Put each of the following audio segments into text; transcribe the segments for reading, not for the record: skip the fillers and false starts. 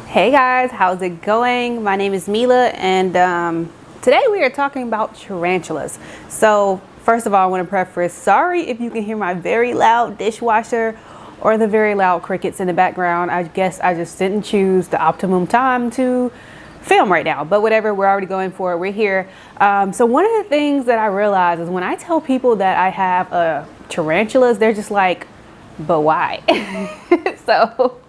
Hey guys, how's it going? My name is Mila, and today we are talking about tarantulas. So first of all, I want to preface, sorry if you can hear my very loud dishwasher or the very loud crickets in the background. I guess I just didn't choose the optimum time to film right now, but whatever, we're already going for it. We're here. So one of the things that I realize is when I tell people that I have tarantulas, they're just like, but why? so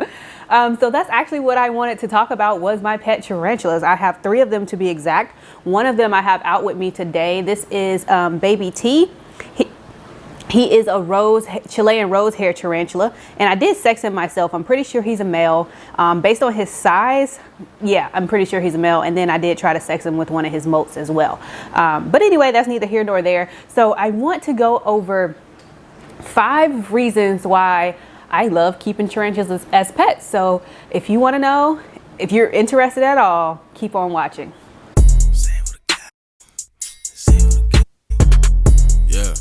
so that's actually what I wanted to talk about, was my pet tarantulas. I have 3 of them to be exact. One of them I have out with me today. This is baby T. He is a Chilean rose hair tarantula, and I did sex him myself. I'm pretty sure he's a male. Based on his size, yeah, I'm pretty sure he's a male. And then I did try to sex him with one of his molts as well. But anyway, that's neither here nor there. So I want to go over 5 reasons why I love keeping tarantulas as pets. So if you want to know, if you're interested at all, keep on watching. Yeah.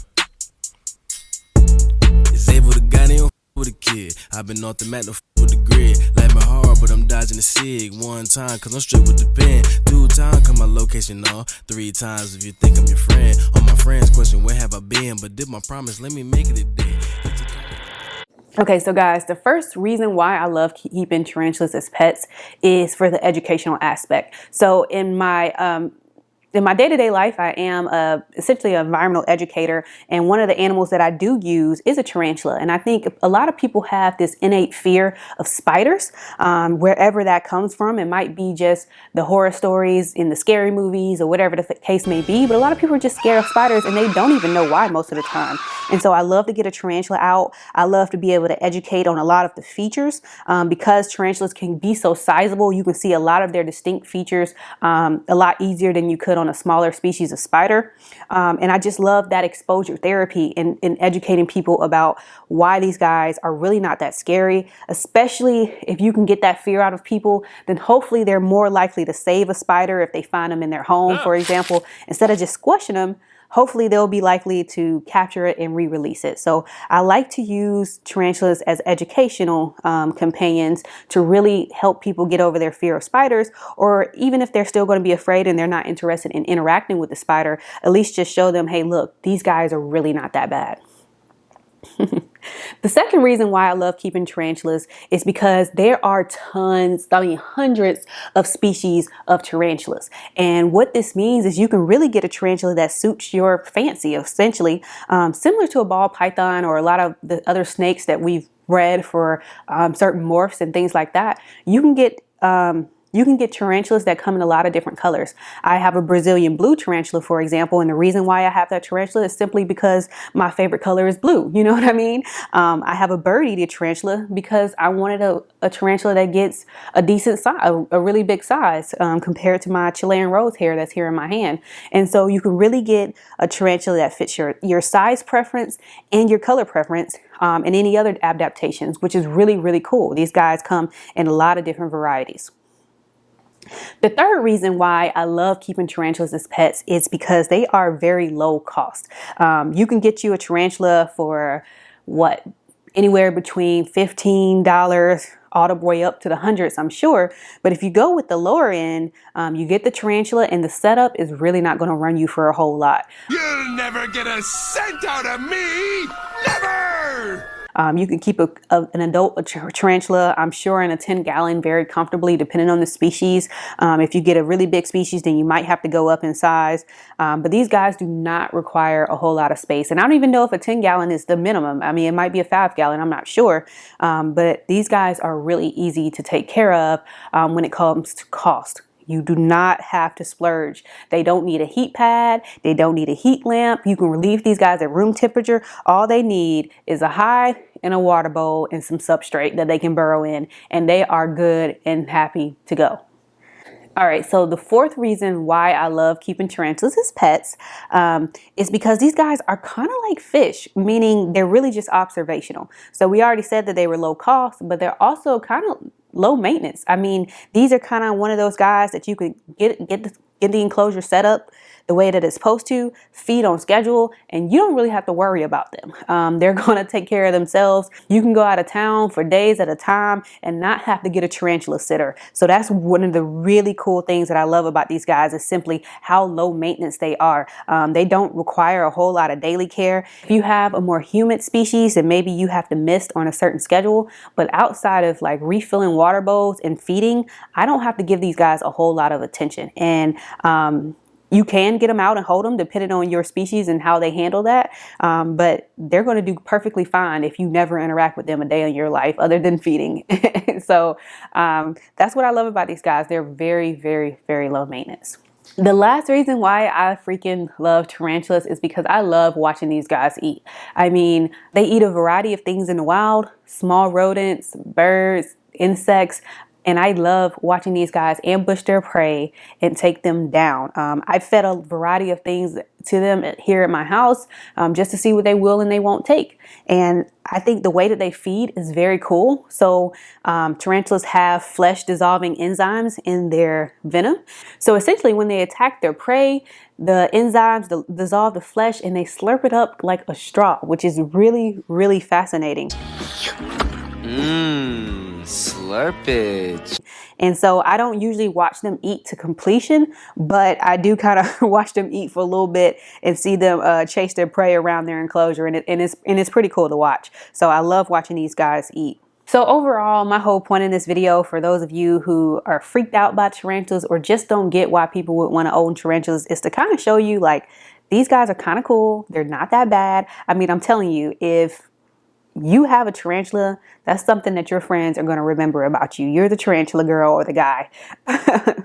It's able to got him with a kid. I've been off the mat, no with the grid. Like my heart, but I'm dodging the sig. 1 time, cause I'm straight with the pen. 2 times, cause my location off. 3 times if you think I'm your friend. All my friends question, where have I been? But did my promise, let me make it a day. Okay, so guys, the first reason why I love keeping tarantulas as pets is for the educational aspect. So in my day-to-day life, I am essentially an environmental educator, and one of the animals that I do use is a tarantula. And I think a lot of people have this innate fear of spiders, wherever that comes from. It might be just the horror stories in the scary movies or whatever the case may be, but a lot of people are just scared of spiders and they don't even know why most of the time. And so I love to get a tarantula out. I love to be able to educate on a lot of the features, because tarantulas can be so sizable. You can see a lot of their distinct features a lot easier than you could on a smaller species of spider. And I just love that exposure therapy and educating people about why these guys are really not that scary. Especially if you can get that fear out of people, then hopefully they're more likely to save a spider if they find them in their home, for example, instead of just squashing them. Hopefully they'll be likely to capture it and re-release it. So I like to use tarantulas as educational companions to really help people get over their fear of spiders, or even if they're still going to be afraid and they're not interested in interacting with the spider, at least just show them, hey, look, these guys are really not that bad. The second reason why I love keeping tarantulas is because there are hundreds of species of tarantulas. And what this means is you can really get a tarantula that suits your fancy, essentially, similar to a ball python or a lot of the other snakes that we've bred for certain morphs and things like that. You can get tarantulas that come in a lot of different colors. I have a Brazilian blue tarantula, for example, and the reason why I have that tarantula is simply because my favorite color is blue. You know what I mean? I have a bird-eated tarantula because I wanted a tarantula that gets a decent size, a really big size, compared to my Chilean rose hair that's here in my hand. And so you can really get a tarantula that fits your size preference and your color preference, and any other adaptations, which is really, really cool. These guys come in a lot of different varieties. The third reason why I love keeping tarantulas as pets is because they are very low cost. You can get you a tarantula for anywhere between $15 all the way up to the hundreds, I'm sure. But if you go with the lower end, you get the tarantula and the setup is really not going to run you for a whole lot. You'll never get a cent out of me! Never! You can keep an adult tarantula, I'm sure, in a 10-gallon very comfortably, depending on the species. If you get a really big species, then you might have to go up in size. But these guys do not require a whole lot of space. And I don't even know if a 10-gallon is the minimum. I mean, it might be a 5-gallon, I'm not sure. But these guys are really easy to take care of when it comes to cost. You do not have to splurge. They don't need a heat pad. They don't need a heat lamp. You can leave these guys at room temperature. All they need is a hide and a water bowl and some substrate that they can burrow in, and they are good and happy to go. All right, so the fourth reason why I love keeping tarantulas as pets is because these guys are kind of like fish, meaning they're really just observational. So we already said that they were low cost, but they're also kind of low maintenance. I mean, these are kind of one of those guys that you could get get the enclosure set up the way that it's supposed to, feed on schedule, and you don't really have to worry about them. They're going to take care of themselves. You can go out of town for days at a time and not have to get a tarantula sitter. So that's one of the really cool things that I love about these guys, is simply how low maintenance they are. They don't require a whole lot of daily care. If you have a more humid species, then maybe you have to mist on a certain schedule, but outside of like refilling water bowls and feeding, I don't have to give these guys a whole lot of attention. And you can get them out and hold them depending on your species and how they handle that. But they're going to do perfectly fine if you never interact with them a day in your life other than feeding. So that's what I love about these guys. They're very, very, very low maintenance. The last reason why I freaking love tarantulas is because I love watching these guys eat. I mean, they eat a variety of things in the wild, small rodents, birds, insects. And I love watching these guys ambush their prey and take them down. I've fed a variety of things to them here at my house just to see what they will and they won't take. And I think the way that they feed is very cool. So tarantulas have flesh dissolving enzymes in their venom. So essentially when they attack their prey, the enzymes dissolve the flesh and they slurp it up like a straw, which is really, really fascinating. Slurpage. And so I don't usually watch them eat to completion, but I do kind of watch them eat for a little bit and see them chase their prey around their enclosure. And it's pretty cool to watch. So I love watching these guys eat. So overall, my whole point in this video, for those of you who are freaked out by tarantulas or just don't get why people would want to own tarantulas, is to kind of show you like these guys are kind of cool. They're not that bad. I mean, I'm telling you, if you have a tarantula, that's something that your friends are going to remember about you. You're the tarantula girl or the guy.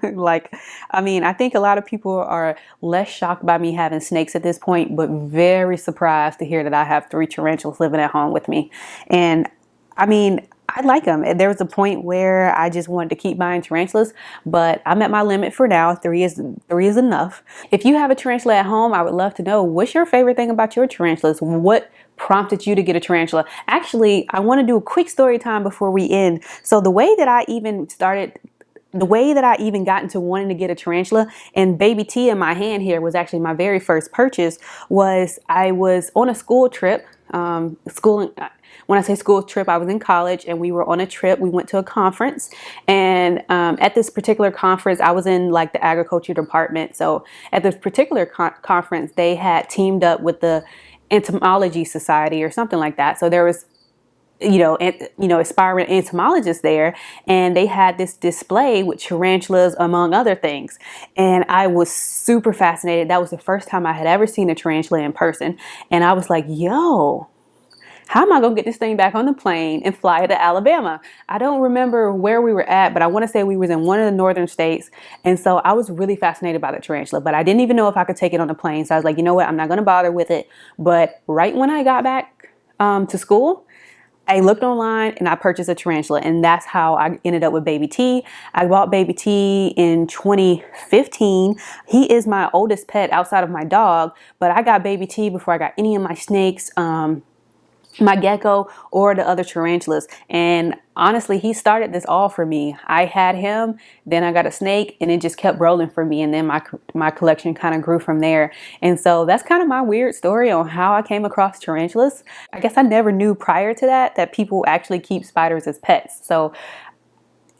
Like, I mean, I think a lot of people are less shocked by me having snakes at this point, but very surprised to hear that I have 3 tarantulas living at home with me. And I mean, I like them. There was a point where I just wanted to keep buying tarantulas, but I'm at my limit for now. 3 is enough. If you have a tarantula at home, I would love to know, what's your favorite thing about your tarantulas? What prompted you to get a tarantula? Actually, I want to do a quick story time before we end. So the way that I even got into wanting to get a tarantula, and baby T in my hand here was actually my very first purchase, was I was on a school trip, when I say school trip, I was in college and we were on a trip. We went to a conference, and at this particular conference, I was in like the agriculture department. So at this particular conference, they had teamed up with the entomology society or something like that. So there was, aspiring entomologists there, and they had this display with tarantulas among other things. And I was super fascinated. That was the first time I had ever seen a tarantula in person. And I was like, yo, how am I going to get this thing back on the plane and fly it to Alabama? I don't remember where we were at, but I want to say we was in one of the northern states. And so I was really fascinated by the tarantula, but I didn't even know if I could take it on the plane. So I was like, you know what? I'm not going to bother with it. But right when I got back to school, I looked online and I purchased a tarantula, and that's how I ended up with baby T. I bought baby T in 2015. He is my oldest pet outside of my dog, but I got baby T before I got any of my snakes, my gecko, or the other tarantulas. And honestly, he started this all for me. I had him, then I got a snake, and it just kept rolling for me. And then my collection kind of grew from there. And so that's kind of my weird story on how I came across tarantulas. I guess I never knew prior to that people actually keep spiders as pets. So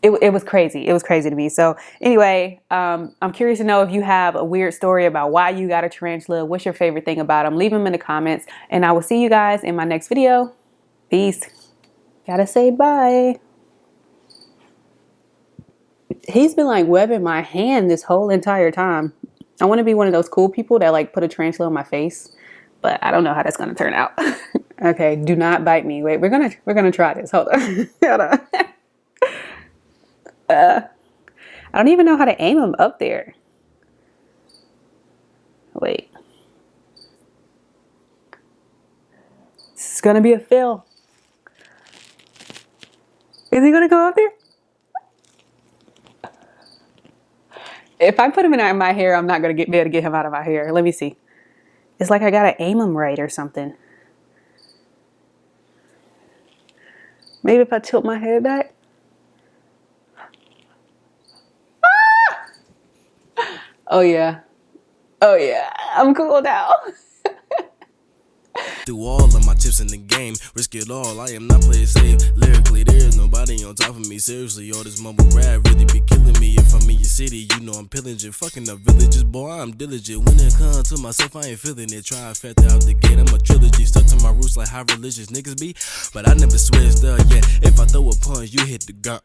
it was crazy. It was crazy to me. So anyway, I'm curious to know if you have a weird story about why you got a tarantula. What's your favorite thing about them? Leave them in the comments, and I will see you guys in my next video. Peace. Gotta say bye. He's been like webbing my hand this whole entire time. I want to be one of those cool people that like put a tarantula on my face, but I don't know how that's gonna turn out. Okay, do not bite me. Wait, we're gonna try this. Hold on. Hold on. I don't even know how to aim them up there. Wait. This is gonna be a fail. Is he gonna go up there? If I put him in my hair, I'm not gonna be able to get him out of my hair. Let me see. It's like I gotta aim him right or something. Maybe if I tilt my head back. Oh yeah. Oh yeah. I'm cool now. Through all of my chips in the game, risk it all, I am not playing safe. Lyrically, there is nobody on top of me. Seriously, all this mumble rap really be killing me. If I'm in your city, you know I'm pillaging. Fucking up villages, boy, I'm diligent. When it comes to myself, I ain't feeling it. Trifecta out the gate, I'm a trilogy. Stuck to my roots like how religious niggas be. But I never switched up, yeah. If I throw a punch, you hit the gun,